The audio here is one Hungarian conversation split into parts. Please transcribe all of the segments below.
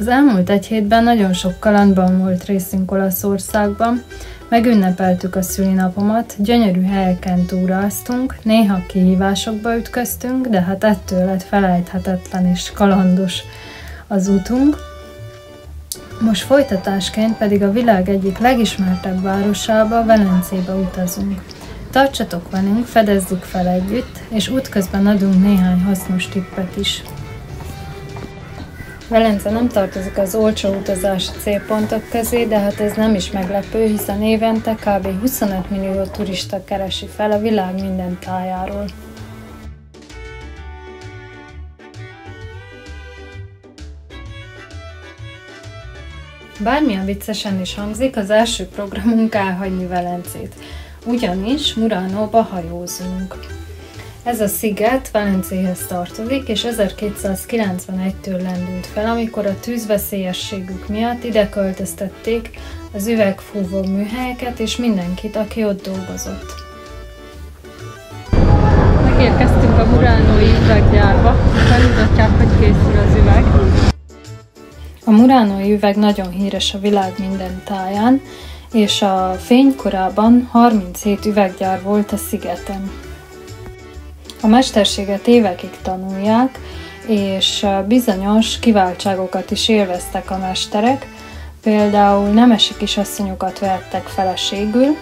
Az elmúlt egy hétben nagyon sok kalandban volt részünk Olaszországban, megünnepeltük a szülinapomat, gyönyörű helyeken túráztunk, néha kihívásokba ütköztünk, de hát ettől lett felejthetetlen és kalandos az útunk. Most folytatásként pedig a világ egyik legismertebb városába, Velencébe utazunk. Tartsatok velünk, fedezzük fel együtt, és útközben adunk néhány hasznos tippet is. Velence nem tartozik az olcsó utazási célpontok közé, de hát ez nem is meglepő, hiszen évente kb. 25 millió turista keresi fel a világ minden tájáról. Bármilyen viccesen is hangzik, az első programunk elhagyni Velencét. Ugyanis Muránóba hajózunk. Ez a sziget Velencéhez tartozik, és 1291-től lendült fel, amikor a tűzveszélyességük miatt ide költöztették az üvegfúvó műhelyeket és mindenkit, aki ott dolgozott. Megérkeztünk a muránói üveggyárba, felmutatják, hogy készül az üveg. A muránói üveg nagyon híres a világ minden táján, és a fénykorában 37 üveggyár volt a szigeten. A mesterséget évekig tanulják, és bizonyos kiváltságokat is élveztek a mesterek, például nemesi kisasszonyokat vehettek feleségül,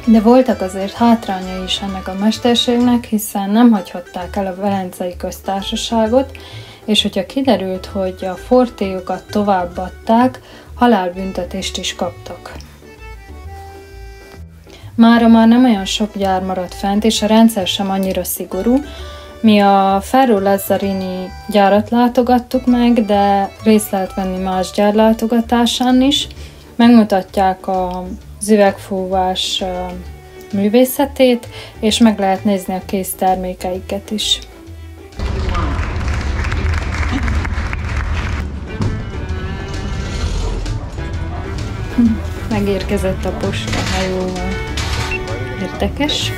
de voltak azért hátrányai is ennek a mesterségnek, hiszen nem hagyhatták el a Velencei Köztársaságot, és hogyha kiderült, hogy a fortéjukat továbbadták, halálbüntetést is kaptak. Mára már nem olyan sok gyár maradt fent, és a rendszer sem annyira szigorú. Mi a Ferro Lazzarini gyárat látogattuk meg, de részt lehet venni más gyár látogatásán is. Megmutatják az üvegfúvás művészetét, és meg lehet nézni a kész termékeiket is. Megérkezett a posta hajóval. Érdekes.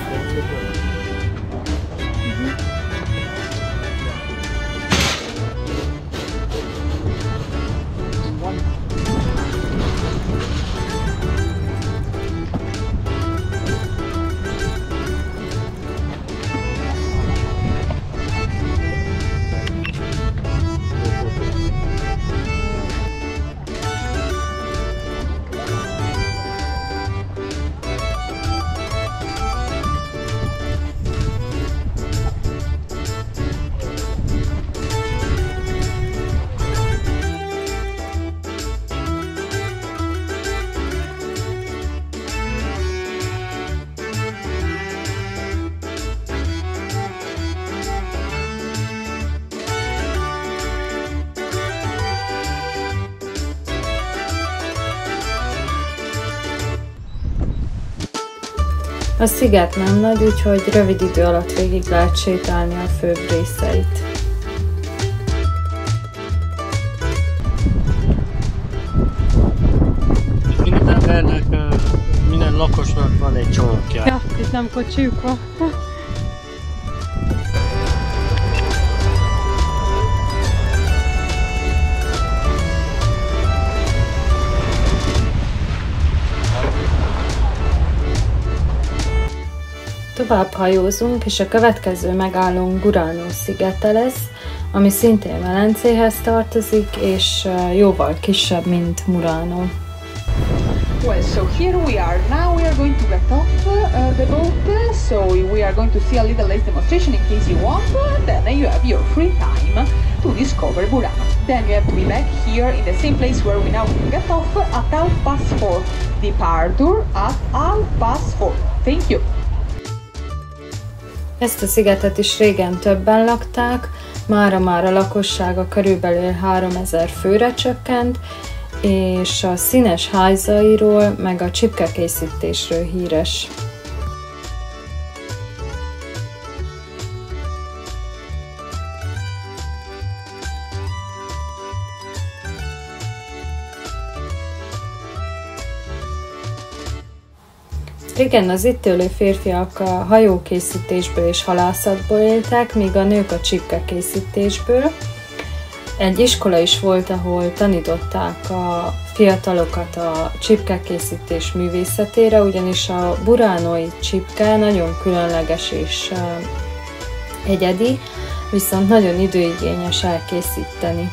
A sziget nem nagy, úgyhogy rövid idő alatt végig lehet sétálni a főbb részeit. Minden embernek, minden lakosnak van egy csókja. Ja, itt nem kocsijuk van. Tovább hajózunk, és a következő megállónk Murano szigete lesz, ami szintén Velencéhez tartozik, és jóval kisebb, mint Murano. Well, so here we are. Now we are going to get off the boat, so we are going to see a little late demonstration in case you want, then you have your free time to discover Murano. Then you have to be back here in the same place where we now get off at 4:30. Departure at 4:30. Thank you. Ezt a szigetet is régen többen lakták, mára a lakossága körülbelül 3000 főre csökkent, és a színes házairól meg a csipkekészítésről híres. Régen az itt élő férfiak a hajókészítésből és halászatból éltek, míg a nők a csipkekészítésből. Egy iskola is volt, ahol tanították a fiatalokat a csipkekészítés művészetére, ugyanis a buránói csipke nagyon különleges és egyedi, viszont nagyon időigényes elkészíteni.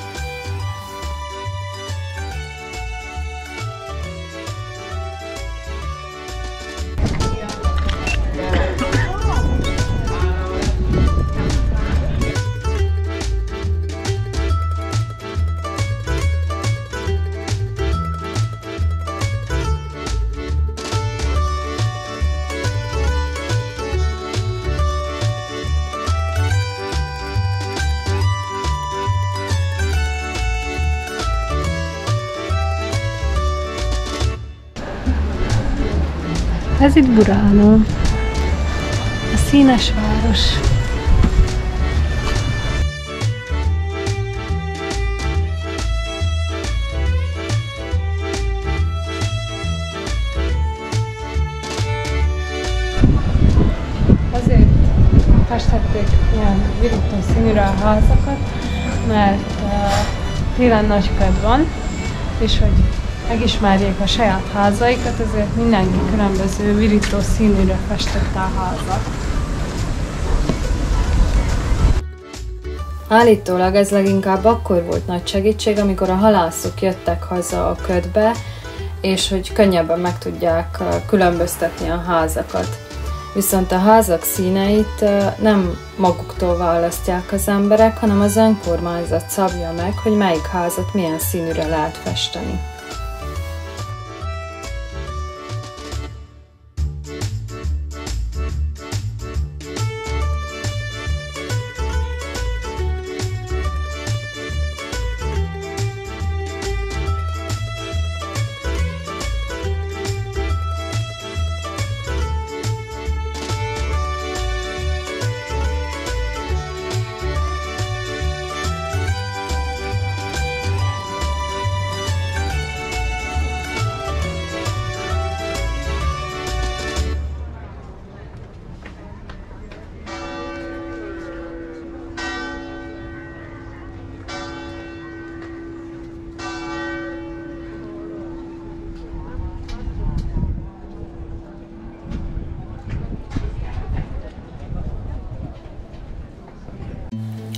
Ez itt Burano, a színes város. Azért festették ilyen virító színűre a házakat, mert télen nagy köd van, és hogy megismerjék a saját házaikat, ezért mindenki különböző virító színűre festette a házat. Állítólag ez leginkább akkor volt nagy segítség, amikor a halászok jöttek haza a ködbe, és hogy könnyebben meg tudják különböztetni a házakat. Viszont a házak színeit nem maguktól választják az emberek, hanem az önkormányzat szabja meg, hogy melyik házat milyen színűre lehet festeni.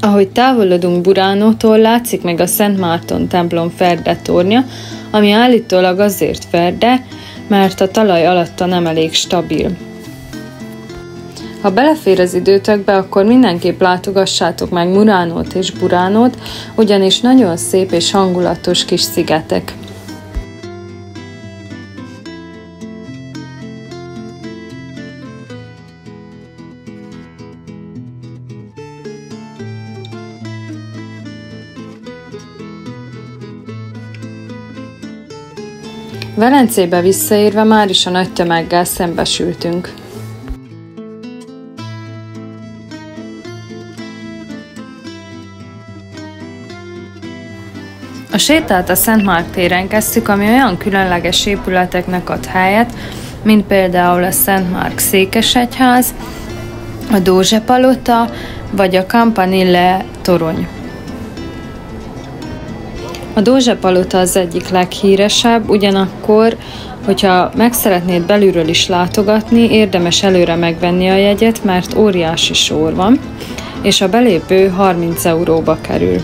Ahogy távolodunk Buránótól, látszik meg a Szent Márton templom ferde tornya, ami állítólag azért ferde, mert a talaj alatta nem elég stabil. Ha belefér az időtökbe, akkor mindenképp látogassátok meg Muránót és Buránót, ugyanis nagyon szép és hangulatos kis szigetek. Velencébe visszaérve már is a nagy tömeggel szembesültünk. A sétát a Szent Márk téren kezdtük, ami olyan különleges épületeknek ad helyet, mint például a Szent Márk székesegyház, a Dózse-palota vagy a Campanile torony. A Dózse-palota az egyik leghíresebb, ugyanakkor, hogyha meg szeretnéd belülről is látogatni, érdemes előre megvenni a jegyet, mert óriási sor van, és a belépő 30 euróba kerül.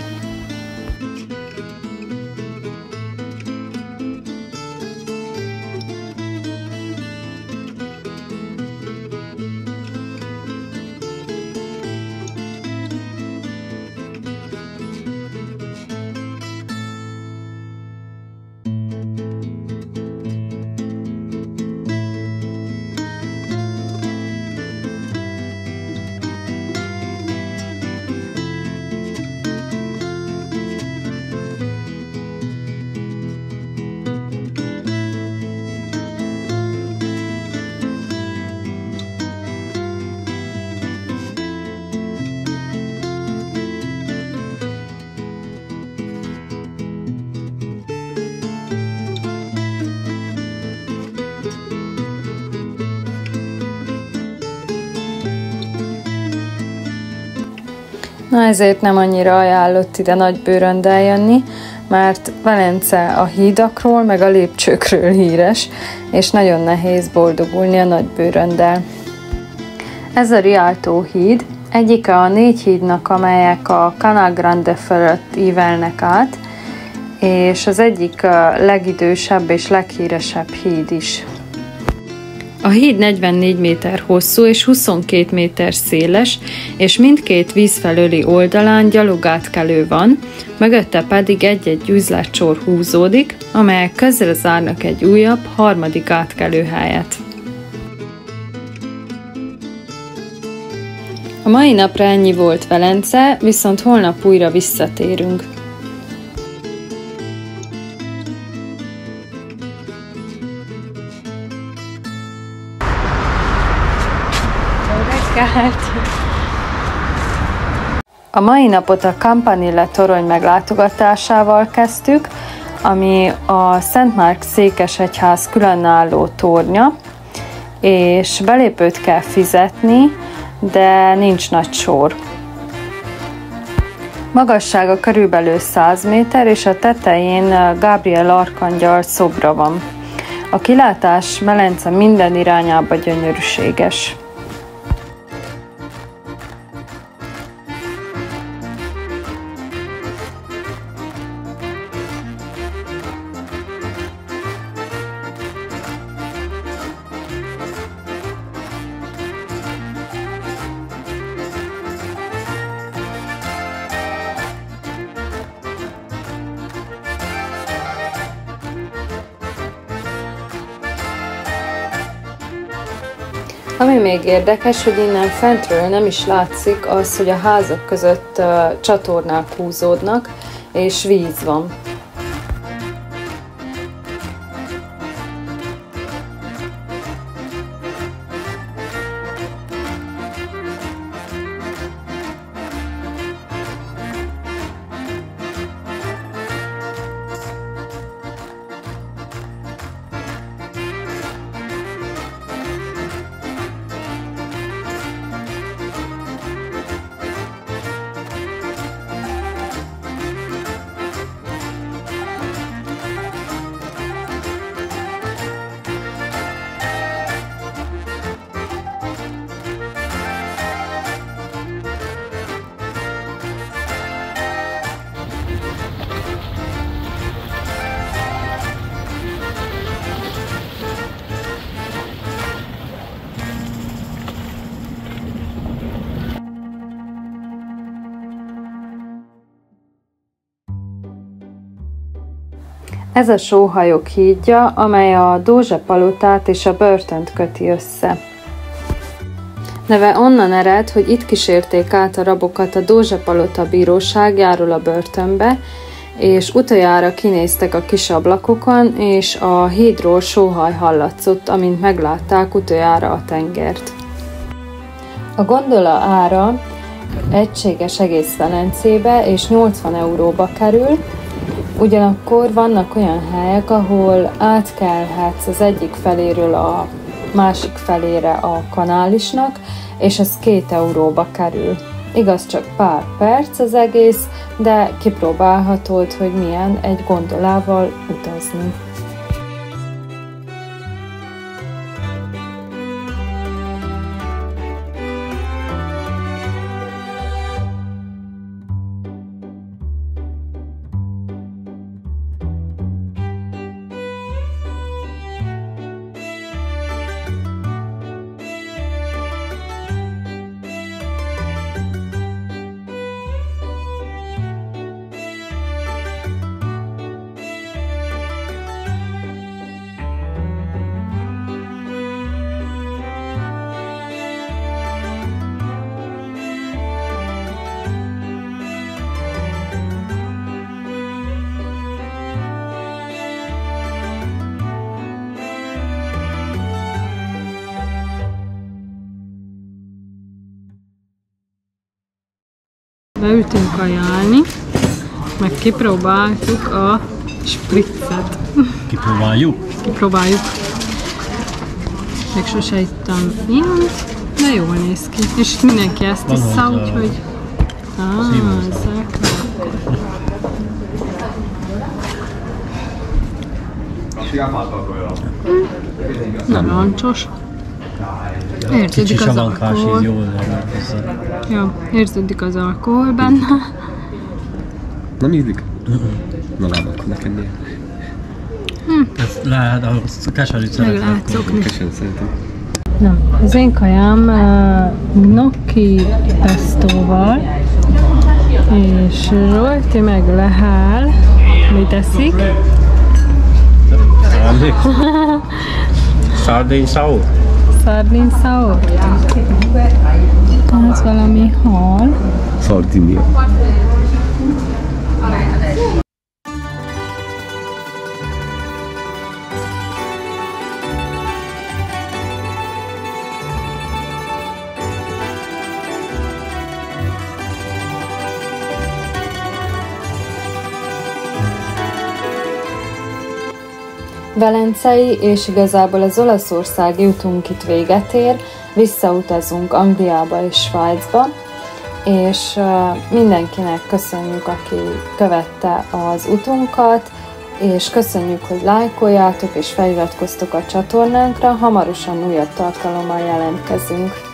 Na ezért nem annyira ajánlott ide nagybőröndel jönni, mert Velence a hídakról, meg a lépcsőkről híres, és nagyon nehéz boldogulni a nagybőröndel. Ez a Rialto híd egyike a 4 hídnak, amelyek a Canal Grande fölött ívelnek át, és az egyik legidősebb és leghíresebb híd is. A híd 44 méter hosszú és 22 méter széles, és mindkét víz felőli oldalán gyalogátkelő van, mögötte pedig egy-egy üzletcsor húzódik, amelyek közre zárnak egy újabb, harmadik átkelőhelyet. A mai napra ennyi volt Velence, viszont holnap újra visszatérünk. A mai napot a Campanile torony meglátogatásával kezdtük, ami a Szent Márk székesegyház különálló tornya, és belépőt kell fizetni, de nincs nagy sor. Magassága körülbelül 100 méter, és a tetején Gabriel arkangyal szobra van. A kilátás Velence minden irányába gyönyörűséges. Ami még érdekes, hogy innen fentről nem is látszik az, hogy a házak között csatornák húzódnak, és víz van. Ez a sóhajok hídja, amely a Dózse-palotát és a börtönt köti össze. Neve onnan ered, hogy itt kísérték át a rabokat a Dózse-palota bíróságjáról a börtönbe, és utoljára kinéztek a kis ablakokon, és a hídról sóhaj hallatszott, amint meglátták utoljára a tengert. A gondola ára egységes egész Velencébe és 80 euróba kerül, ugyanakkor vannak olyan helyek, ahol átkelhetsz az egyik feléről a másik felére a kanálisnak, és ez 2 euróba kerül. Igaz, csak pár perc az egész, de kipróbálhatod, hogy milyen egy gondolával utazni. Beültünk kajálni, meg kipróbáltuk a spritzet. Kipróbáljuk. Még sose ittam ilyet, de jól néz ki. És mindenki ezt issza, úgyhogy Narancsos. Érződik az alkohol. Ja, érződik az alkohol benne. Nem ízlik? Na láb, akkor nekem miért? Ez lehet, a keserűt szeretem. Meglátszokni. Keserűt szeretem. Na, az én kajám gnocchi pestóval, és Zsolti meg Lehel. Mit eszik? Sardine sour. Sardine sour. Ez valami hal. Sardinia. Velencei és igazából az olaszországi utunk itt véget ér, visszautazunk Angliába és Svájcba, és mindenkinek köszönjük, aki követte az utunkat, és köszönjük, hogy lájkoljátok és feliratkoztok a csatornánkra, hamarosan újabb tartalommal jelentkezünk.